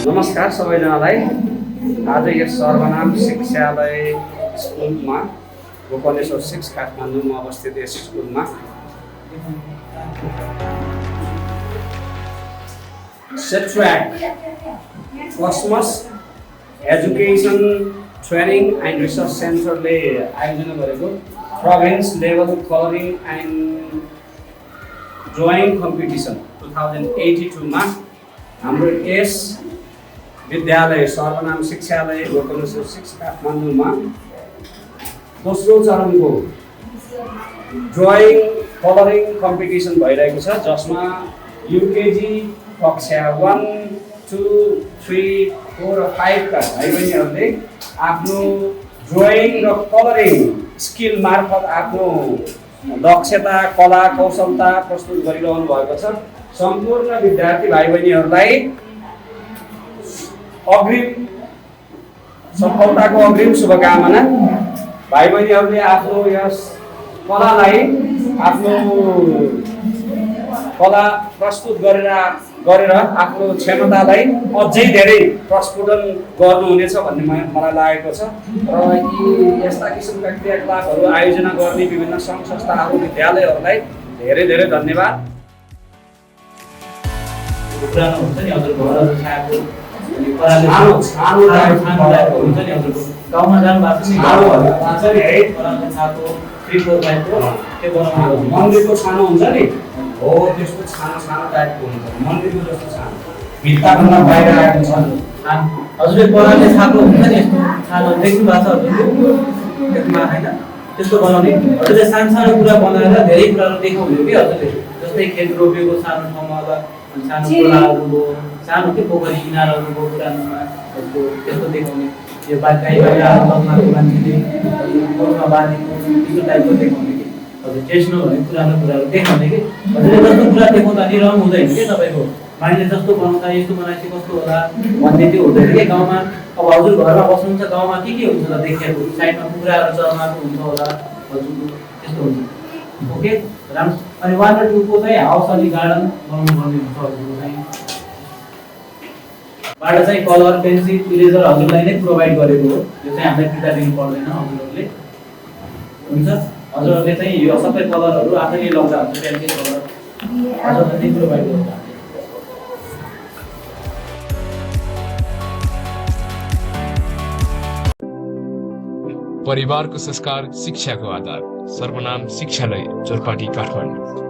नमस्कार सबैजनालाई। आज यस सर्वनाम शिक्षालय स्कुलमा गोकर्णेश्वर 6 काठमाडौँमा अवस्थित यस स्कुलमा सेट्र्याक कस्मस एजुकेसन ट्रेनिङ एन्ड रिसर्च सेन्टरले आयोजना गरेको province level colouring and drawing competition 2082 मा हाम्रो यस विद्यालय सर्वनाम शिक्षालय गोकर्णेश्वर 6 काठमाडौँमा दोस्रो चरणको ड्रइङ कलरिङ कम्पिटिसन भइरहेको छ, जसमा युकेजी कक्षा 1, 2, 3, 4 र 5 का भाइ बहिनीहरूले आफ्नो ड्रइङ र कलरिङ स्किल मार्फत आफ्नो दक्षता कला कौशलता प्रस्तुत गरिरहनु भएको छ। सम्पूर्ण विद्यार्थी भाइ बहिनीहरूलाई अग्रिम सफलताको अग्रिम शुभकामना। भाइ बहिनीहरूले आफ्नो यस कलालाई आफ्नो कला प्रस्तुत गरेर आफ्नो क्षमतालाई अझै धेरै प्रस्फुटन गर्नुहुनेछ भन्ने मलाई लागेको छ र यस्ता किसिमका क्रियाकलापहरू आयोजना गर्ने विभिन्न सङ्घ संस्थाहरू विद्यालयहरूलाई धेरै धेरै धन्यवाद। पुरानो हुन्छ नि हजुर घर छाएको हुन्छ नि हजुर गाउँमा जानु भएको छ नि है परालले छाएको 3-4 टाइपको त्यो बनाउनु मन्दिरको छानो हुन्छ नि हो, त्यस्तो छानो छानो टाइपको हुन्छ, मन्दिरको जस्तो छानो भित्ताभन्दा बाहिर आएको छ। हजुरले परालले छाएको हुन्छ नि यस्तो छानो देख्नु भएको छ हजुरले त्यसमा होइन त्यस्तो बनाउने हजुरले सानो सानो कुरा बनाएर धेरै कुराहरू देखाउनु कि हजुरले जस्तै खेत रोपेको सानो ठाउँमा सानो खोलाहरू सानो के पोखरी किनारहरूको पुरानोमा त्यस्तो देखाउने यो गाई बाख्रा लग्नको मान्छेले गोरुमा बाँधेको त्यस्तो टाइपको देखाउने कि हजुर ट्रेडिसनल भन्ने पुरानो कुराहरू देखाउने कि हजुरले जस्तो कुरा देखाउँदा नि रङ हुँदैन कि तपाईँको मान्छेले जस्तो बनाउँदा यस्तो बनाएपछि कस्तो होला भन्ने त्यो हुँदैन कि गाउँमा। अब हजुर घरमा बस्नुहुन्छ गाउँमा के हुन्छ त देखिएको साइडमा कुखुराहरू चर्माको हुन्छ होला हजुरको त्यस्तो हुन्छ ओके राम्रो। अनि 1 र 2 को चाहिँ हाउस अनि गार्डन बनाउनु पर्ने हुन्छ हजुरको चाहिँ बाट चाहिँ कलर पेन्सिल इरेजर हजुरलाई नै प्रोभाइड गरेको हो, यो चाहिँ हामीलाई फिर्ता दिनु पर्दैन हजुरहरूले हुन्छ। हजुरहरूले चाहिँ यो सबै कलरहरू आफैले लगाउँदा हुन्छ पेन्सिल कलर हजुरले नै प्रोभाइड गर्नुहुन्छ। परिवारको संस्कार शिक्षाको आधार सर्वनाम शिक्षालय जोरपाटी काठमाडौँ।